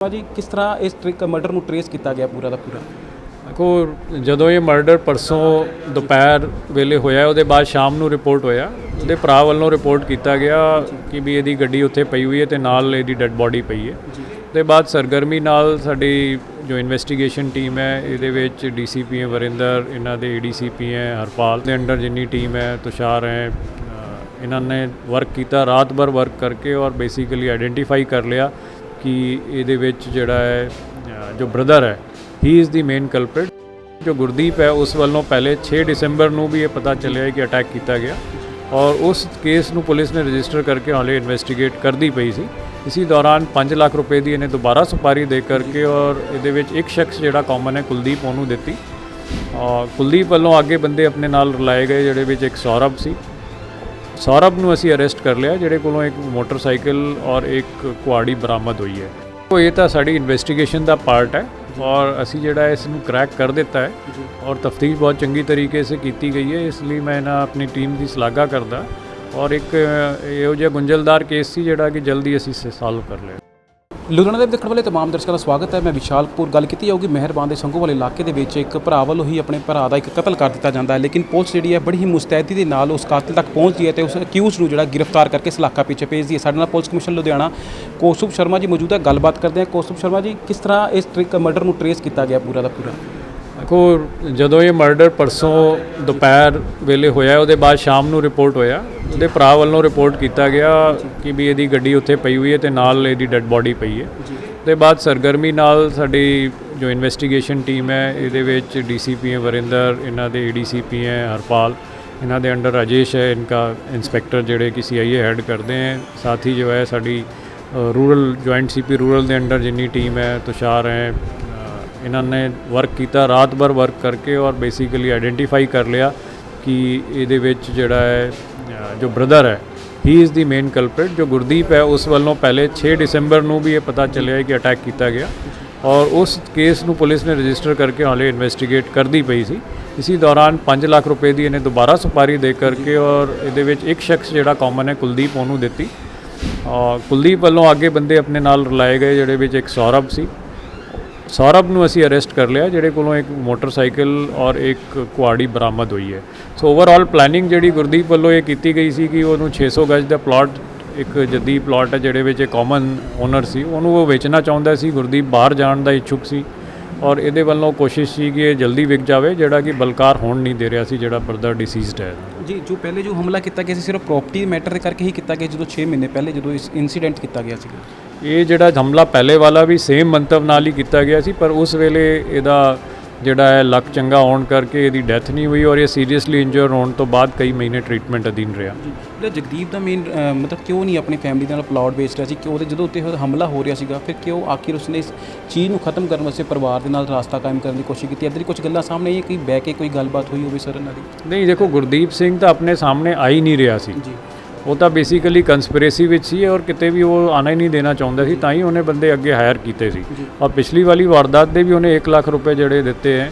जी किस तरह इस मर्डर ਨੂੰ ट्रेस किया गया पूरा का पूरा। देखो ਜਦੋਂ ਇਹ ਮਰਡਰ ਪਰਸੋਂ ਦੁਪਹਿਰ ਵੇਲੇ ਹੋਇਆ ਉਹਦੇ ਬਾਅਦ ਸ਼ਾਮ ਨੂੰ ਰਿਪੋਰਟ ਹੋਇਆ ਉਹਦੇ ਭਰਾ ਵੱਲੋਂ ਰਿਪੋਰਟ ਕੀਤਾ ਗਿਆ ਕਿ ਵੀ ਇਹਦੀ ਗੱਡੀ ਉੱਥੇ ਪਈ ਹੋਈ ਹੈ ਤੇ ਨਾਲ ਇਹਦੀ ਡੈੱਡ ਬੋਡੀ ਪਈ ਹੈ। ਉਹਦੇ ਬਾਅਦ ਸਰਗਰਮੀ ਨਾਲ ਸਾਡੀ ਜੋ ਇਨਵੈਸਟੀਗੇਸ਼ਨ ਟੀਮ ਹੈ ਇਹਦੇ ਵਿੱਚ ਡੀਸੀਪੀ ਹੈ ਵਰਿੰਦਰ, ਇਹਨਾਂ ਦੇ ਏਡੀਸੀਪੀ ਹੈ ਹਰਪਾਲ ਦੇ ਅੰਡਰ ਜਿੰਨੀ ਟੀਮ ਹੈ ਤੁਸ਼ਾਰ ਹੈ, ਇਹਨਾਂ ਨੇ ਵਰਕ ਕੀਤਾ ਰਾਤ ਭਰ ਵਰਕ ਕਰਕੇ ਔਰ ਬੇਸਿਕਲੀ ਆਈਡੈਂਟੀਫਾਈ ਕਰ ਲਿਆ कि ਇਹਦੇ ਵਿੱਚ ਜਿਹੜਾ ਹੈ ਜੋ ਬ੍ਰਦਰ ਹੈ ਹੀ ਇਜ਼ ਦੀ ਮੇਨ ਕਲਪ੍ਰਿਟ। ਜੋ ਗੁਰਦੀਪ ਹੈ ਉਸ ਵੱਲੋਂ ਪਹਿਲੇ 6 ਦਸੰਬਰ ਨੂੰ ਵੀ ਇਹ ਪਤਾ ਚੱਲਿਆ ਕਿ ਅਟੈਕ ਕੀਤਾ ਗਿਆ ਔਰ ਉਸ ਕੇਸ ਨੂੰ ਪੁਲਿਸ ਨੇ ਰਜਿਸਟਰ ਕਰਕੇ ਹਾਲੇ ਇਨਵੈਸਟੀਗੇਟ ਕਰਦੀ ਪਈ ਸੀ। ਇसी ਦੌਰਾਨ 5 ਲੱਖ ਰੁਪਏ ਦੀ ਇਹਨੇ ਦੁਬਾਰਾ ਸੁਪਾਰੀ ਦੇ ਕਰਕੇ ਔਰ ਇਹਦੇ ਵਿੱਚ ਇੱਕ ਸ਼ਖਸ ਜਿਹੜਾ ਕਾਮਨ ਹੈ ਕੁਲਦੀਪ ਉਹਨੂੰ ਦਿੱਤੀ ਔਰ ਕੁਲਦੀਪ ਵੱਲੋਂ ਅੱਗੇ ਬੰਦੇ ਆਪਣੇ ਨਾਲ ਰਲਾਏ ਗਏ ਜਿਹੜੇ ਵਿੱਚ ਇੱਕ ਸੌਰਭ ਸੀ। ਸੌਰਭ ਨੂੰ ਅਸੀਂ ਅਰੈਸਟ ਕਰ ਲਿਆ ਜਿਹੜੇ ਕੋਲੋਂ ਇੱਕ ਮੋਟਰਸਾਈਕਲ ਔਰ ਇੱਕ ਕੁਆੜੀ ਬਰਾਮਦ ਹੋਈ ਹੈ। ਇਹ ਤਾਂ ਸਾਡੀ ਇਨਵੈਸਟੀਗੇਸ਼ਨ ਦਾ ਪਾਰਟ ਹੈ ਔਰ ਅਸੀਂ ਜਿਹੜਾ ਇਸ ਨੂੰ ਕ੍ਰੈਕ ਕਰ ਦਿੱਤਾ ਹੈ ਔਰ ਤਫਤੀਸ਼ ਬਹੁਤ ਚੰਗੀ ਤਰੀਕੇ ਸੇ ਕੀਤੀ ਗਈ ਹੈ। ਇਸ ਲਈ ਮੈਂ ਨਾ ਆਪਣੀ ਟੀਮ ਦੀ ਸ਼ਲਾਘਾ ਕਰਦਾ ਔਰ ਇੱਕ ਇਹੋ ਜਿਹਾ ਗੁੰਝਲਦਾਰ ਕੇਸ ਸੀ ਜਿਹੜਾ ਕਿ ਜਲਦੀ ਅਸੀਂ ਸੋਲਵ ਕਰ ਲਿਆ। ਲੁਧਿਆਣਾ ਦੇ ਦੇਖਣ ਵਾਲੇ तमाम ਦਰਸ਼ਕਾਂ ਦਾ ਸਵਾਗਤ ਹੈ। ਮੈਂ ਵਿਸ਼ਾਲਪੁਰ ਗੱਲ ਕੀਤੀ ਜਾਊਗੀ ਮਿਹਰਬਾਨ ਦੇ ਸੰਘੋਵਾਲ ਇਲਾਕੇ ਦੇ ਵਿੱਚ ਇੱਕ ਭਰਾ ਵੱਲੋਂ ਹੀ ਆਪਣੇ ਭਰਾ ਦਾ ਇੱਕ ਕਤਲ ਕਰ ਦਿੱਤਾ ਜਾਂਦਾ ਹੈ, ਲੇਕਿਨ ਪੁਲਿਸ ਜਿਹੜੀ ਹੈ ਬੜੀ ਹੀ ਮੁਸਤੈਦੀ ਦੇ ਨਾਲ ਉਸ ਕਾਤਲ ਤੱਕ ਪਹੁੰਚਦੀ ਹੈ ਤੇ ਉਸ ਅਕਿਊਜ਼ ਨੂੰ ਜਿਹੜਾ ਗ੍ਰਿਫਤਾਰ ਕਰਕੇ ਸਲਾਖਾ ਪਿੱਛੇ ਭੇਜਦੀ ਹੈ। ਸਾਡੇ ਨਾਲ ਪੁਲਿਸ ਕਮਿਸ਼ਨਰ ਲੁਧਿਆਣਾ ਕੌਸਤੁਭ ਸ਼ਰਮਾ ਜੀ ਮੌਜੂਦ ਹੈ, ਗੱਲਬਾਤ ਕਰਦੇ ਹਾਂ। ਕੌਸਤੁਭ ਸ਼ਰਮਾ ਜੀ ਕਿਸ ਤਰ੍ਹਾਂ ਇਸ ਮਰਡਰ ਨੂੰ ਟ੍ਰੇਸ ਕੀਤਾ ਗਿਆ ਪੂਰਾ ਦਾ ਪੂਰਾ। ਦੇਖੋ ਜਦੋਂ ਇਹ ਮਰਡਰ ਪਰਸੋਂ ਦੁਪਹਿਰ ਵੇਲੇ ਹੋਇਆ ਉਹਦੇ ਬਾਅਦ ਸ਼ਾਮ ਨੂੰ ਰਿਪੋਰਟ ਹੋਇਆ ਉਹਦੇ ਭਰਾ ਵੱਲੋਂ ਰਿਪੋਰਟ ਕੀਤਾ ਗਿਆ ਕਿ ਵੀ ਇਹਦੀ ਗੱਡੀ ਉੱਥੇ ਪਈ ਹੋਈ ਹੈ ਤੇ ਨਾਲ ਇਹਦੀ ਡੈੱਡ ਬੋਡੀ ਪਈ ਹੈ। ਉਹਦੇ ਬਾਅਦ ਸਰਗਰਮੀ ਨਾਲ ਸਾਡੀ ਜੋ ਇਨਵੈਸਟੀਗੇਸ਼ਨ ਟੀਮ ਹੈ ਇਹਦੇ ਵਿੱਚ ਡੀਸੀਪੀ ਹੈ ਵਰਿੰਦਰ, ਇਹਨਾਂ ਦੇ ਏਡੀਸੀਪੀ ਹੈ ਹਰਪਾਲ, ਇਹਨਾਂ ਦੇ ਅੰਡਰ राजेश है इनका इंस्पेक्टर ਜਿਹੜੇ ਕਿ सीआईए ਹੈਡ ਕਰਦੇ हैं, साथ ही जो है ਸਾਡੀ रूरल जॉइंट सीपी रूरल ਦੇ ਅੰਡਰ ਜਿੰਨੀ ਟੀਮ ਹੈ ਤੁਸ਼ਾਰ ਹੈ, ਇਹਨਾਂ ਨੇ ਵਰਕ ਕੀਤਾ ਰਾਤ ਭਰ ਵਰਕ ਕਰਕੇ ਔਰ ਬੇਸਿਕਲੀ ਆਈਡੈਂਟੀਫਾਈ ਕਰ ਲਿਆ ਕਿ ਇਹਦੇ ਵਿੱਚ ਜਿਹੜਾ ਹੈ ਜੋ ਬ੍ਰਦਰ ਹੈ ਹੀ ਇਜ਼ ਦੀ ਮੇਨ ਕਲਪ੍ਰਿਟ। ਜੋ ਗੁਰਦੀਪ ਹੈ ਉਸ ਵੱਲੋਂ ਪਹਿਲੇ 6 ਦਸੰਬਰ ਨੂੰ ਵੀ ਇਹ ਪਤਾ ਚੱਲਿਆ ਕਿ ਅਟੈਕ ਕੀਤਾ ਗਿਆ ਔਰ ਉਸ ਕੇਸ ਨੂੰ ਪੁਲਿਸ ਨੇ ਰਜਿਸਟਰ ਕਰਕੇ ਹਾਲੇ ਇਨਵੈਸਟੀਗੇਟ ਕਰਦੀ ਪਈ ਸੀ। ਇसी ਦੌਰਾਨ 5 ਲੱਖ ਰੁਪਏ ਦੀ ਇਹਨੇ ਦੁਬਾਰਾ ਸੁਪਾਰੀ ਦੇ ਕਰਕੇ ਔਰ ਇਹਦੇ ਵਿੱਚ ਇੱਕ ਸ਼ਖਸ ਜਿਹੜਾ ਕਾਮਨ ਹੈ ਕੁਲਦੀਪ ਉਹਨੂੰ ਦਿੱਤੀ ਔਰ ਕੁਲਦੀਪ ਵੱਲੋਂ ਅੱਗੇ ਬੰਦੇ ਆਪਣੇ ਨਾਲ ਰਲਾਏ ਗਏ ਜਿਹੜੇ ਵਿੱਚ ਇੱਕ ਸੌਰਭ ਸੀ। ਸੌਰਭ ਨੂੰ ਅਸੀਂ ਅਰੈਸਟ ਕਰ ਲਿਆ ਜਿਹੜੇ ਕੋਲੋਂ ਇੱਕ ਮੋਟਰਸਾਈਕਲ ਔਰ ਇੱਕ ਕੁਆੜੀ ਬਰਾਮਦ ਹੋਈ ਹੈ। ਸੋ ਓਵਰਆਲ ਪਲੈਨਿੰਗ ਜਿਹੜੀ ਗੁਰਦੀਪ ਵੱਲੋਂ ਇਹ ਕੀਤੀ ਗਈ ਸੀ ਕਿ ਉਹਨੂੰ 600 ਗਜ ਦਾ ਪਲਾਟ ਇੱਕ ਜੱਦੀ ਪਲਾਟ ਹੈ ਜਿਹੜੇ ਵਿੱਚ ਕਾਮਨ ਓਨਰ ਸੀ ਉਹਨੂੰ ਉਹ ਵੇਚਣਾ ਚਾਹੁੰਦਾ ਸੀ। ਗੁਰਦੀਪ ਬਾਹਰ ਜਾਣ ਦਾ ਇੱਛੁਕ ਸੀ ਔਰ ਇਹਦੇ ਵੱਲੋਂ ਕੋਸ਼ਿਸ਼ ਸੀ ਕਿ ਇਹ ਜਲਦੀ ਵਿਕ ਜਾਵੇ ਜਿਹੜਾ ਕਿ ਬਲਕਾਰ ਹੋਣ ਨਹੀਂ ਦੇ ਰਿਹਾ ਸੀ ਜਿਹੜਾ ਬਰਦਰ ਡਿਸੀਜ਼ਡ ਹੈ ਜੀ। ਜੋ ਪਹਿਲੇ ਜੋ ਹਮਲਾ ਕੀਤਾ ਗਿਆ ਸੀ ਸਿਰਫ ਪ੍ਰੋਪਰਟੀ ਮੈਟਰ ਦੇ ਕਰਕੇ ਹੀ ਕੀਤਾ ਗਿਆ ਜਦੋਂ 6 ਮਹੀਨੇ ਪਹਿਲੇ ਜਦੋਂ ਇਸ ਇਨਸੀਡੈਂਟ ਕੀਤਾ ਗਿਆ ਸੀ। ਇਹ ਜਿਹੜਾ ਹਮਲਾ ਪਹਿਲੇ ਵਾਲਾ ਵੀ ਸੇਮ ਮੰਤਵ ਨਾਲ ਹੀ ਕੀਤਾ ਗਿਆ ਸੀ ਪਰ ਉਸ ਵੇਲੇ ਇਹਦਾ ਜਿਹੜਾ ਹੈ ਲੱਕ ਚੰਗਾ ਹੋਣ ਕਰਕੇ ਇਹਦੀ ਡੈਥ ਨਹੀਂ ਹੋਈ ਔਰ ਇਹ ਸੀਰੀਅਸਲੀ ਇੰਜਰ ਹੋਣ ਤੋਂ ਬਾਅਦ ਕਈ ਮਹੀਨੇ ਟ੍ਰੀਟਮੈਂਟ ਅਧੀਨ ਰਿਹਾ। ਜਿਹੜਾ ਜਗਦੀਪ ਦਾ ਮੇਨ ਮਤਲਬ ਕਿਉਂ ਨਹੀਂ ਆਪਣੀ ਫੈਮਿਲੀ ਦੇ ਨਾਲ ਪਲਾਟ ਵੇਚ ਰਿਹਾ ਸੀ ਕਿ ਉਹਦੇ ਜਦੋਂ ਉੱਤੇ ਹਮਲਾ ਹੋ ਰਿਹਾ ਸੀਗਾ ਫਿਰ ਕਿਉਂ ਆਖਿਰ ਉਸਨੇ ਇਸ ਚੀਜ਼ ਨੂੰ ਖਤਮ ਕਰਨ ਵਾਸਤੇ ਪਰਿਵਾਰ ਦੇ ਨਾਲ ਰਾਸਤਾ ਕਾਇਮ ਕਰਨ ਦੀ ਕੋਸ਼ਿਸ਼ ਕੀਤੀ। ਇੱਧਰ ਹੀ ਕੁਝ ਗੱਲਾਂ ਸਾਹਮਣੇ ਆਈਆਂ ਕਿ ਬਹਿ ਕੇ ਕੋਈ ਗੱਲਬਾਤ ਹੋਈ ਹੋਵੇ ਸਰ ਇਹਨਾਂ ਦੀ। ਨਹੀਂ ਦੇਖੋ ਗੁਰਦੀਪ ਸਿੰਘ ਤਾਂ ਆਪਣੇ ਸਾਹਮਣੇ ਆ ਹੀ ਨਹੀਂ ਰਿਹਾ ਸੀ ਜੀ। ਉਹ ਤਾਂ ਬੇਸਿਕਲੀ ਕੰਸਪੀਰੇਸੀ ਵਿੱਚ ਸੀ ਔਰ ਕਿਤੇ ਵੀ ਉਹ ਆਣਾ ਹੀ ਨਹੀਂ ਦੇਣਾ ਚਾਹੁੰਦਾ ਸੀ ਤਾਂ ਹੀ ਉਹਨੇ ਬੰਦੇ ਅੱਗੇ ਹਾਇਰ ਕੀਤੇ ਸੀ ਔਰ ਪਿਛਲੀ ਵਾਲੀ ਵਾਰਦਾਤ ਦੇ ਵੀ ਉਹਨੇ 1 ਲੱਖ ਰੁਪਏ ਜਿਹੜੇ ਦਿੱਤੇ ਹੈ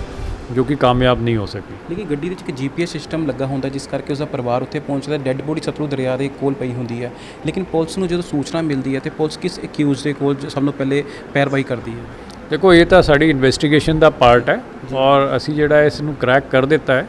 ਜੋ ਕਿ ਕਾਮਯਾਬ ਨਹੀਂ ਹੋ ਸਕੀ। ਲੇਕਿਨ ਗੱਡੀ ਦੇ ਵਿੱਚ ਇੱਕ GPS ਸਿਸਟਮ ਲੱਗਾ ਹੁੰਦਾ ਜਿਸ ਕਰਕੇ ਉਸਦਾ ਪਰਿਵਾਰ ਉੱਥੇ ਪਹੁੰਚਦਾ, ਡੈੱਡ ਬੋਡੀ ਸਤਲੁਜ ਦਰਿਆ ਦੇ ਕੋਲ ਪਈ ਹੁੰਦੀ ਹੈ। ਲੇਕਿਨ ਪੁਲਿਸ ਨੂੰ ਜਦੋਂ ਸੂਚਨਾ ਮਿਲਦੀ ਹੈ ਤੇ ਪੁਲਿਸ ਕਿਸ ਅਕਿਊਜ਼ ਦੇ ਕੋਲ ਸਭ ਤੋਂ ਪਹਿਲੇ ਪੈਰਵਾਈ ਕਰਦੀ ਹੈ। ਦੇਖੋ ਇਹ ਤਾਂ ਸਾਡੀ ਇਨਵੈਸਟੀਗੇਸ਼ਨ ਦਾ ਪਾਰਟ ਹੈ ਔਰ ਅਸੀਂ ਜਿਹੜਾ ਇਸ ਨੂੰ ਕ੍ਰੈਕ ਕਰ ਦਿੱਤਾ ਹੈ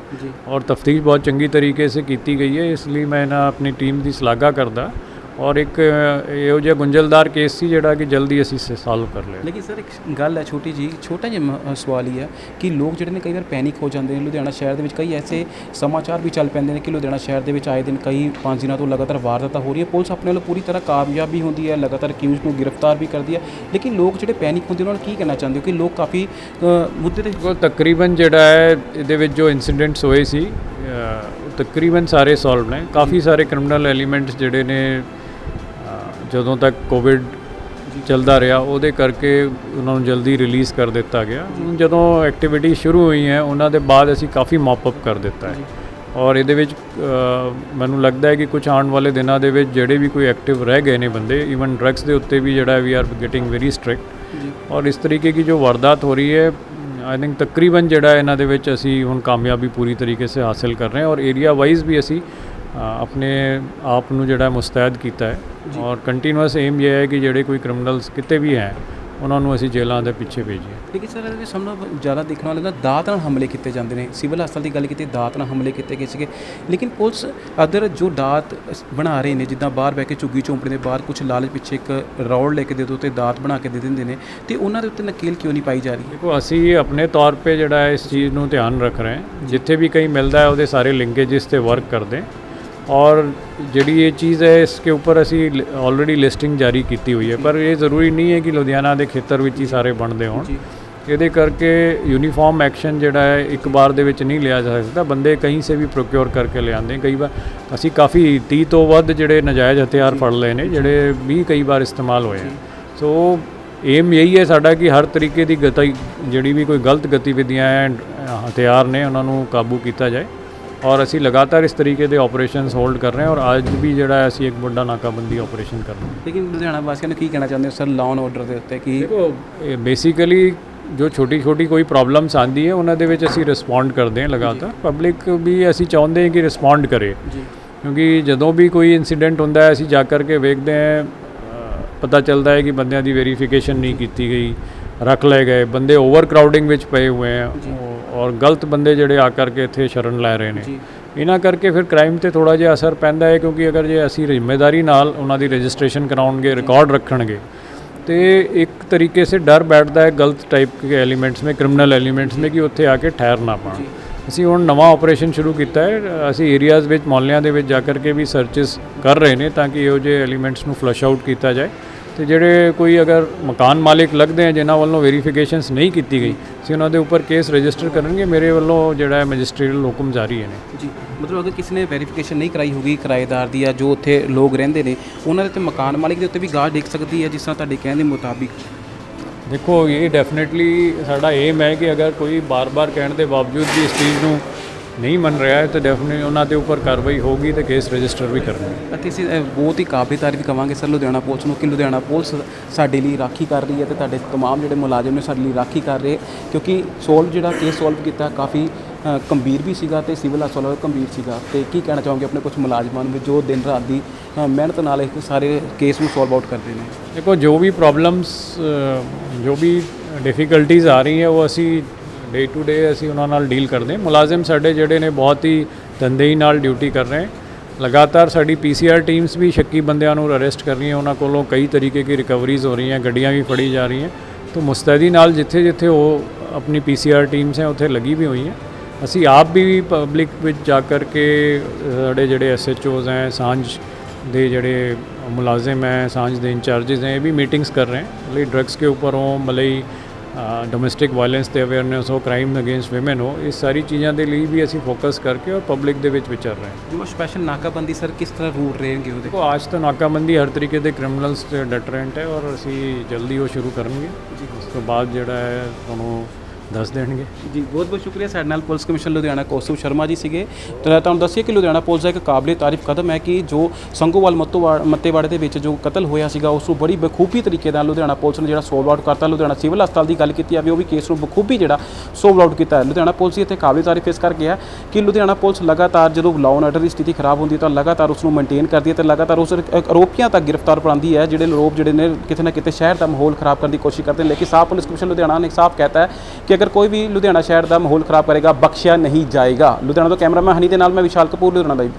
ਔਰ ਤਫਤੀਸ਼ ਬਹੁਤ ਚੰਗੀ ਤਰੀਕੇ ਸੇ ਕੀਤੀ ਗਈ ਹੈ। ਇਸ ਲਈ ਮੈਂ ਨਾ ਆਪਣੀ ਟੀਮ ਦੀ ਸ਼ਲਾਘਾ ਕਰਦਾ ਔਰ ਇੱਕ ਇਹੋ ਜਿਹਾ ਗੁੰਝਲਦਾਰ ਕੇਸ ਸੀ ਜਿਹੜਾ ਕਿ ਜਲਦੀ ਅਸੀਂ ਸੋਲਵ ਕਰ ਲਿਆ। ਲੇਕਿਨ ਸਰ ਇੱਕ ਗੱਲ ਹੈ ਛੋਟਾ ਜਿਹਾ ਸਵਾਲ ਹੀ ਹੈ ਕਿ ਲੋਕ ਜਿਹੜੇ ਨੇ ਕਈ ਵਾਰ ਪੈਨਿਕ ਹੋ ਜਾਂਦੇ ਨੇ। ਲੁਧਿਆਣਾ ਸ਼ਹਿਰ ਦੇ ਵਿੱਚ ਕਈ ਐਸੇ ਸਮਾਚਾਰ ਵੀ ਚੱਲ ਪੈਂਦੇ ਨੇ ਕਿ ਲੁਧਿਆਣਾ ਸ਼ਹਿਰ ਦੇ ਵਿੱਚ ਆਏ ਦਿਨ ਕਈ 5 ਦਿਨਾਂ ਤੋਂ ਲਗਾਤਾਰ ਵਾਰਦਾਤਾਂ ਹੋ ਰਹੀਆਂ। ਪੁਲਿਸ ਆਪਣੇ ਵੱਲੋਂ ਪੂਰੀ ਤਰ੍ਹਾਂ ਕਾਮਯਾਬ ਵੀ ਹੁੰਦੀ ਹੈ, ਲਗਾਤਾਰ ਅਕਿਊਜ਼ ਨੂੰ ਗ੍ਰਿਫਤਾਰ ਵੀ ਕਰਦੀ ਹੈ, ਲੇਕਿਨ ਲੋਕ ਜਿਹੜੇ ਪੈਨਿਕ ਹੁੰਦੇ ਉਹਨਾਂ ਨੂੰ ਕੀ ਕਹਿਣਾ ਚਾਹੁੰਦੇ ਹੋ ਕਿ ਲੋਕ ਕਾਫੀ ਮੁੱਦੇ 'ਤੇ ਤਕਰੀਬਨ ਜਿਹੜਾ ਹੈ ਇਹਦੇ ਵਿੱਚ ਜੋ ਇਨਸੀਡੈਂਟਸ ਹੋਏ ਸੀ ਤਕਰੀਬਨ ਸਾਰੇ ਸੋਲਵ ਨੇ। ਕਾਫੀ ਸਾਰੇ ਕ੍ਰਿਮੀਨਲ ਐਲੀਮੈਂਟਸ ਜਿਹੜੇ ਨੇ ਜਦੋਂ ਤੱਕ ਕੋਵਿਡ ਚੱਲਦਾ ਰਿਹਾ ਉਹਦੇ ਕਰਕੇ ਉਹਨਾਂ ਨੂੰ ਜਲਦੀ ਰਿਲੀਜ਼ ਕਰ ਦਿੱਤਾ ਗਿਆ। ਜਦੋਂ ਐਕਟੀਵਿਟੀ ਸ਼ੁਰੂ ਹੋਈ ਹੈ ਉਹਨਾਂ ਦੇ ਬਾਅਦ ਅਸੀਂ ਕਾਫੀ ਮੌਪ ਅਪ ਕਰ ਦਿੱਤਾ ਹੈ ਔਰ ਇਹਦੇ ਵਿੱਚ ਮੈਨੂੰ ਲੱਗਦਾ ਹੈ ਕਿ ਕੁਝ ਆਉਣ ਵਾਲੇ ਦਿਨਾਂ ਦੇ ਵਿੱਚ ਜਿਹੜੇ ਵੀ ਕੋਈ ਐਕਟਿਵ ਰਹਿ ਗਏ ਨੇ ਬੰਦੇ ਈਵਨ ਡਰੱਗਸ ਦੇ ਉੱਤੇ ਵੀ ਜਿਹੜਾ we are getting very strict ਔਰ ਇਸ ਤਰੀਕੇ की जो वारदात हो रही है आई थिंक तकरीबन ਜਿਹੜਾ ਇਹਨਾਂ ਦੇ ਵਿੱਚ ਅਸੀਂ ਹੁਣ ਕਾਮਯਾਬੀ ਪੂਰੀ ਤਰੀਕੇ ਸੇ ਹਾਸਿਲ ਕਰ ਰਹੇ ਹਾਂ ਔਰ ਏਰੀਆ ਵਾਈਜ਼ ਵੀ ਅਸੀਂ ਆਪਣੇ ਆਪ ਨੂੰ ਜਿਹੜਾ ਮੁਸਤੈਦ ਕੀਤਾ ਹੈ ਔਰ ਕੰਟੀਨਿਊਸ ਏਮ ਇਹ ਹੈ ਕਿ ਜਿਹੜੇ ਕੋਈ ਕ੍ਰਿਮੀਨਲਸ ਕਿਤੇ ਵੀ ਹੈ ਉਹਨਾਂ ਨੂੰ ਅਸੀਂ ਜੇਲ੍ਹਾਂ ਦੇ ਪਿੱਛੇ ਭੇਜੀਏ। ਲੇਕਿਨ ਸਰ ਇਹਦੇ ਸਭ ਨਾਲੋਂ ਜ਼ਿਆਦਾ ਦੇਖਣ ਵਾਲੇ ਨਾ ਦਾਤ ਨਾਲ ਹਮਲੇ ਕੀਤੇ ਜਾਂਦੇ ਨੇ। ਸਿਵਲ ਹਸਪਤਾਲ ਦੀ ਗੱਲ ਕੀਤੀ, ਦਾਤ ਨਾਲ ਹਮਲੇ ਕੀਤੇ ਗਏ ਸੀਗੇ, ਲੇਕਿਨ ਪੁਲਿਸ ਅਦਰ ਜੋ ਦਾਤ ਬਣਾ ਰਹੇ ਨੇ, ਜਿੱਦਾਂ ਬਾਹਰ ਬਹਿ ਕੇ ਝੁੱਗੀ ਝੌਂਪੜੀ ਦੇ ਬਾਹਰ ਕੁਝ ਲਾਲਚ ਪਿੱਛੇ ਇੱਕ ਰੌੜ ਲੈ ਕੇ ਦੇ ਦਿਓ ਤੇ ਦਾਤ ਬਣਾ ਕੇ ਦੇ ਦਿੰਦੇ ਨੇ, ਤੇ ਉਹਨਾਂ ਦੇ ਉੱਤੇ ਨਕੇਲ ਕਿਉਂ ਨਹੀਂ ਪਾਈ ਜਾ ਰਹੀ? ਦੇਖੋ ਅਸੀਂ ਆਪਣੇ ਤੌਰ पे ਜਿਹੜਾ ਹੈ ਇਸ ਚੀਜ਼ ਨੂੰ ਧਿਆਨ ਰੱਖ ਰਹੇ ਹਾਂ, ਜਿੱਥੇ भी कहीं मिलता है ਉਹਦੇ ਸਾਰੇ ਲਿੰਕੇजेस ਤੇ ਵਰਕ ਕਰਦੇ हैं। और ਜਿਹੜੀ ਇਹ ਚੀਜ਼ ਹੈ इसके ऊपर ਅਸੀਂ ਆਲਰੇਡੀ ਲਿਸਟਿੰਗ ਜਾਰੀ ਕੀਤੀ ਹੋਈ ਹੈ, ਪਰ ਇਹ ਜ਼ਰੂਰੀ ਨਹੀਂ ਹੈ ਕਿ ਲੁਧਿਆਣਾ ਦੇ ਖੇਤਰ ਵਿੱਚ ਹੀ ਸਾਰੇ ਬਣਦੇ ਹੋਣ। ਇਹਦੇ ਕਰਕੇ ਯੂਨੀਫਾਰਮ ਐਕਸ਼ਨ ਜਿਹੜਾ ਹੈ ਇੱਕ ਵਾਰ ਦੇ ਵਿੱਚ ਨਹੀਂ ਲਿਆ ਜਾ ਸਕਦਾ, ਬੰਦੇ ਕहीं से भी ਪ੍ਰੋਕਿਓਰ ਕਰਕੇ ਲਿਆਉਂਦੇ। ਕਈ ਵਾਰ ਅਸੀਂ ਕਾਫੀ 30 ਤੋਂ ਵੱਧ ਜਿਹੜੇ ਨਜਾਇਜ਼ ਹਥਿਆਰ ਫੜ ਲਏ ਨੇ, ਜਿਹੜੇ ਵੀ ਕਈ ਵਾਰ ਇਸਤੇਮਾਲ ਹੋਏ ਆ। ਸੋ ਏਮ ਇਹੀ ਹੈ ਸਾਡਾ ਕਿ ਹਰ ਤਰੀਕੇ ਦੀ ਜਿਹੜੀ ਵੀ ਕੋਈ ਗਲਤ ਗਤੀਵਿਧੀਆਂ ਹੈ, ਹਥਿਆਰ ਨੇ, ਉਹਨਾਂ ਨੂੰ ਕਾਬੂ ਕੀਤਾ ਜਾਏ। ਔਰ ਅਸੀਂ ਲਗਾਤਾਰ ਇਸ ਤਰੀਕੇ ਦੇ ਆਪਰੇਸ਼ਨਸ ਹੋਲਡ ਕਰ ਰਹੇ ਹਾਂ, ਔਰ ਅੱਜ ਵੀ ਜਿਹੜਾ ਅਸੀਂ ਇੱਕ ਵੱਡਾ ਨਾਕਾਬੰਦੀ ਆਪਰੇਸ਼ਨ ਕਰ ਰਹੇ ਹਾਂ। ਲੇਕਿਨ ਲੁਧਿਆਣਾ ਵਾਸੀਆਂ ਨੂੰ ਕੀ ਕਹਿਣਾ ਚਾਹੁੰਦੇ ਹੋ ਸਰ ਲਾਅ ਐਂਡ ਆਰਡਰ ਦੇ ਉੱਤੇ? ਕਿ ਦੇਖੋ ਬੇਸਿਕਲੀ ਜੋ ਛੋਟੀ ਕੋਈ ਪ੍ਰੋਬਲਮਸ ਆਉਂਦੀ ਹੈ ਉਹਨਾਂ ਦੇ ਵਿੱਚ ਅਸੀਂ ਰਿਸਪੌਂਡ ਕਰਦੇ ਹਾਂ ਲਗਾਤਾਰ। ਪਬਲਿਕ ਵੀ ਅਸੀਂ ਚਾਹੁੰਦੇ ਹਾਂ ਕਿ ਰਿਸਪੌਂਡ ਕਰੇ, ਕਿਉਂਕਿ ਜਦੋਂ ਵੀ ਕੋਈ ਇੰਸੀਡੈਂਟ ਹੁੰਦਾ ਹੈ ਅਸੀਂ ਜਾ ਕਰਕੇ ਵੇਖਦੇ ਹਾਂ, ਪਤਾ ਚੱਲਦਾ ਹੈ ਕਿ ਬੰਦਿਆਂ ਦੀ ਵੈਰੀਫਿਕੇਸ਼ਨ ਨਹੀਂ ਕੀਤੀ ਗਈ, ਰੱਖ ਲਏ ਗਏ ਬੰਦੇ, ਓਵਰ ਕਰਾਊਡਿੰਗ ਵਿੱਚ ਪਏ ਹੋਏ ਹੈ, ਔਰ ਗਲਤ ਬੰਦੇ ਜਿਹੜੇ ਆ ਕਰਕੇ ਇੱਥੇ ਸ਼ਰਨ ਲੈ ਰਹੇ ਨੇ। ਇਹਨਾਂ ਕਰਕੇ ਫਿਰ ਕ੍ਰਾਈਮ ਤੇ ਥੋੜਾ ਜਿਹਾ ਅਸਰ ਪੈਂਦਾ ਹੈ, ਕਿਉਂਕਿ ਅਗਰ ਜੇ ਅਸੀਂ ਜ਼ਿੰਮੇਦਾਰੀ ਨਾਲ ਉਹਨਾਂ ਦੀ ਰਜਿਸਟ੍ਰੇਸ਼ਨ ਕਰਾਉਣਗੇ, ਰਿਕਾर्ड रखेंगे, तो एक तरीके से डर बैठता है गलत टाइप के एलिमेंट्स में, क्रिमिनल एलिमेंट्स में, कि उत्थे आके ठहर ना पाउण। ਅਸੀਂ ਹੁਣ ਨਵਾਂ ਆਪਰੇਸ਼ਨ ਸ਼ੁਰੂ ਕੀਤਾ ਹੈ। ਅਸੀਂ ਏਰੀਆਜ਼ ਵਿੱਚ, ਮੁਹੱਲਿਆਂ ਦੇ ਵਿੱਚ ਜਾ ਕਰਕੇ ਵੀ ਸਰਚਿਸ ਕਰ ਰਹੇ ਨੇ, ਤਾਂ ਕਿ ਇਹੋ ਜਿਹੇ ਐਲੀਮੈਂਟਸ ਨੂੰ ਫਲਸ਼ ਆਊਟ ਕੀਤਾ ਜਾਏ। ਤੇ ਜਿਹੜੇ ਕੋਈ ਅਗਰ ਮਕਾਨ ਮਾਲਿਕ ਲੱਗਦੇ ਆ ਜਿਨ੍ਹਾਂ ਵੱਲੋਂ ਵੈਰੀਫਿਕੇਸ਼ਨਸ ਨਹੀਂ ਕੀਤੀ ਗਈ, ਅਸੀਂ ਉਹਨਾਂ ਦੇ ਉੱਪਰ ਕੇਸ ਰਜਿਸਟਰ ਕਰਨਗੇ। ਮੇਰੇ ਵੱਲੋਂ ਜਿਹੜਾ ਹੈ ਮੈਜਿਸਟਰੀਅਲ ਹੁਕਮ ਜਾਰੀ ਨੇ ਜੀ। ਮਤਲਬ ਅਗਰ ਕਿਸੇ ਨੇ ਵੈਰੀਫਿਕੇਸ਼ਨ ਨਹੀਂ ਕਰਾਈ ਹੋਗੀ ਕਿਰਾਏਦਾਰ ਦੀ, ਜਾਂ ਜੋ ਉੱਥੇ ਲੋਕ ਰਹਿੰਦੇ ਨੇ, ਉਹਨਾਂ ਦੇ ਤੇ ਮਕਾਨ ਮਾਲਿਕ ਦੇ ਉੱਤੇ ਵੀ ਗਾਹ ਡਿੱਗ ਸਕਦੀ ਹੈ, ਜਿਸ ਤਰ੍ਹਾਂ ਤੁਹਾਡੇ ਕਹਿਣ ਦੇ ਮੁਤਾਬਿਕ? देखो ये डेफिनेटली साडा एम है कि अगर कोई बार बार कहने के बावजूद भी इस चीज़ ਨੂੰ नहीं मन रहा है तो डेफिनेटली ਉਹਨਾਂ ਦੇ ਉੱਪਰ ਕਾਰਵਾਈ ਹੋਗੀ ਤੇ ਕੇਸ ਰਜਿਸਟਰ ਵੀ ਕਰਨਗੇ। ਅਤੇ ਅਸੀਂ ਬਹੁਤ ਹੀ ਕਾਬਿਲ ਤਾਰੀਫ ਕਵਾਂਗੇ ਸਰ ਲੁਧਿਆਣਾ ਪੁਲਿਸ ਨੂੰ, ਕਿ ਲੁਧਿਆਣਾ ਪੁਲਿਸ ਸਾਡੇ ਲਈ ਰਾਖੀ ਕਰ ਰਹੀ ਹੈ ਤੇ ਤੁਹਾਡੇ ਤਮਾਮ ਜਿਹੜੇ ਮੁਲਾਜ਼ਮ ਨੇ ਸਾਡੇ ਲਈ ਰਾਖੀ ਕਰ ਰਹੇ, ਕਿਉਂਕਿ ਜਿਹੜਾ ਕੇਸ ਸੋਲਵ ਕੀਤਾ ਕਾਫੀ ਗੰਭੀਰ ਵੀ ਸੀਗਾ ਤੇ ਸਿਵਲ ਹਸਪਤਾਲ ਗੰਭੀਰ ਸੀਗਾ। ਤੇ ਕੀ ਕਹਿਣਾ ਚਾਹੋਗੇ ਆਪਣੇ ਕੁਝ ਮੁਲਾਜ਼ਮਾਂ ਨੂੰ ਜੋ ਦਿਨ ਰਾਤ ਦੀ ਮਿਹਨਤ ਨਾਲ ਇਹ ਸਾਰੇ ਕੇਸ ਨੂੰ ਸੋਲਵ ਆਊਟ ਕਰਦੇ ਨੇ? देखो जो भी प्रॉब्लम्स, जो भी डिफ़िकल्टीज़ आ रही हैं वो असी डे टू डे असी उन्हां नाल डील करते हैं। मुलाजिम साडे जिहड़े ने बहुत ही तनदेही नाल ड्यूटी कर रहे हैं। लगातार साडी PCR टीम्स भी शक्की बंदियां नूं अरेस्ट कर रही हैं, उन्हां कोलों कई तरीके की रिकवरीज हो रही हैं, गड्डियां भी फड़ी जा रही हैं। तो मुस्तैदी नाल जिथे जिथे वो अपनी PCR टीम्स हैं उत्थे लगी भी हुई हैं। असी आप भी पब्लिक विच जा कर के साडे जिहड़े SHOs हैं, सांझ दे जिहड़े मुलाजिम हैं, सांझ दे इंचार्जेस हैं, ये भी मीटिंग्स कर रहे हैं। मतलब ड्रग्स के ऊपर हो, मतलब डोमेस्टिक वायलेंस ते अवेयरनेस हो, क्राइम अगेंस्ट विमेन हो, इस सारी चीज़ों के लिए भी असी फोकस करके और पब्लिक दे विच विचर रहे हैं। जो स्पेशल नाकाबंदी सर किस तरह रूल रहेंगे? देखो आज तो नाकाबंदी हर तरीके के क्रिमिनल्स डेटरेंट है और असी जल्दी वो शुरू करेंगे। उस तो बाद जिहड़ा है तुहानूं ਦੱਸ ਦੇਣਗੇ ਜੀ। ਬਹੁਤ ਬਹੁਤ ਸ਼ੁਕਰੀਆ। ਸਾਡੇ ਨਾਲ ਪੁਲਿਸ ਕਮਿਸ਼ਨਰ ਲੁਧਿਆਣਾ ਕੌਸਤੁਭ ਸ਼ਰਮਾ ਜੀ ਸੀਗੇ। ਤੁਹਾਨੂੰ ਦੱਸਿਆ ਕਿ ਲੁਧਿਆਣਾ ਪੁਲਿਸ ਦਾ ਇੱਕ ਕਾਬਲੇ ਤਾਰੀਫ ਕਦਮ ਹੈ ਕਿ ਜੋ ਸੰਗੋਵਾਲ ਮੱਤੇਵਾੜੇ ਦੇ ਵਿੱਚ ਜੋ ਕਤਲ ਹੋਇਆ ਸੀਗਾ ਉਸ ਨੂੰ ਬੜੀ ਬਖੂਬੀ ਤਰੀਕੇ ਨਾਲ ਲੁਧਿਆਣਾ ਪੁਲਿਸ ਨੇ ਜਿਹੜਾ ਸੋਲਵ ਆਊਟ ਕਰਤਾ। ਲੁਧਿਆਣਾ ਸਿਵਲ ਹਸਪਤਾਲ ਦੀ ਗੱਲ ਕੀਤੀ ਜਾਵੇ, ਉਹ ਵੀ ਕੇਸ ਨੂੰ ਬਖੂਬੀ ਜਿਹੜਾ ਸੋਲਵ ਆਊਟ ਕੀਤਾ ਹੈ। ਲੁਧਿਆਣਾ ਪੁਲਿਸ ਦੀ ਇੱਥੇ ਕਾਬਲੇ ਤਾਰੀਫ ਇਸ ਕਰਕੇ ਹੈ ਕਿ ਲੁਧਿਆਣਾ ਪੁਲਿਸ ਲਗਾਤਾਰ ਜਦੋਂ ਲਾਅ ਐਂਡ ਆਰਡਰ ਦੀ ਸਥਿਤੀ ਖਰਾਬ ਹੁੰਦੀ ਹੈ ਤਾਂ ਲਗਾਤਾਰ ਉਸ ਨੂੰ ਮੇਨਟੇਨ ਕਰਦੀ ਹੈ ਤੇ ਲਗਾਤਾਰ ਉਸ ਆਰੋਪੀਆਂ ਤੱਕ ਗ੍ਰਿਫਤਾਰ ਬਣਾਉਂਦੀ ਹੈ ਜਿਹੜੇ ਆਰੋਪ ਜਿਹੜੇ ਨੇ ਕਿਤੇ ਨਾ ਕਿਤੇ ਸ਼ਹਿਰ ਦਾ ਮਾਹੌਲ ਖਰਾਬ ਕਰਨ ਦੀ ਕੋਸ਼ਿਸ਼ ਕਰਦੇ ਨੇ। ਲੇਕਿਨ ਸਾਫ਼ ਪੁਲਿਸ ਕਮਿਸ਼ਨ ਲੁਧਿਆਣਾ ਨੇ ਸਾਫ਼ ਕਹਿਤਾ ਹੈ ਕਿ ਅਗਰ ਕੋਈ ਵੀ ਲੁਧਿਆਣਾ ਸ਼ਹਿਰ ਦਾ ਮਾਹੌਲ ਖਰਾਬ ਕਰੇਗਾ ਬਖਸ਼ਿਆ ਨਹੀਂ ਜਾਏਗਾ। ਲੁਧਿਆਣਾ ਤੋਂ ਕੈਮਰਾਮੈਨ ਹਨੀ ਦੇ ਨਾਲ ਮੈਂ ਵਿਸ਼ਾਲ ਕਪੂਰ, ਲੁਧਿਆਣਾ ਲਾਈਵ।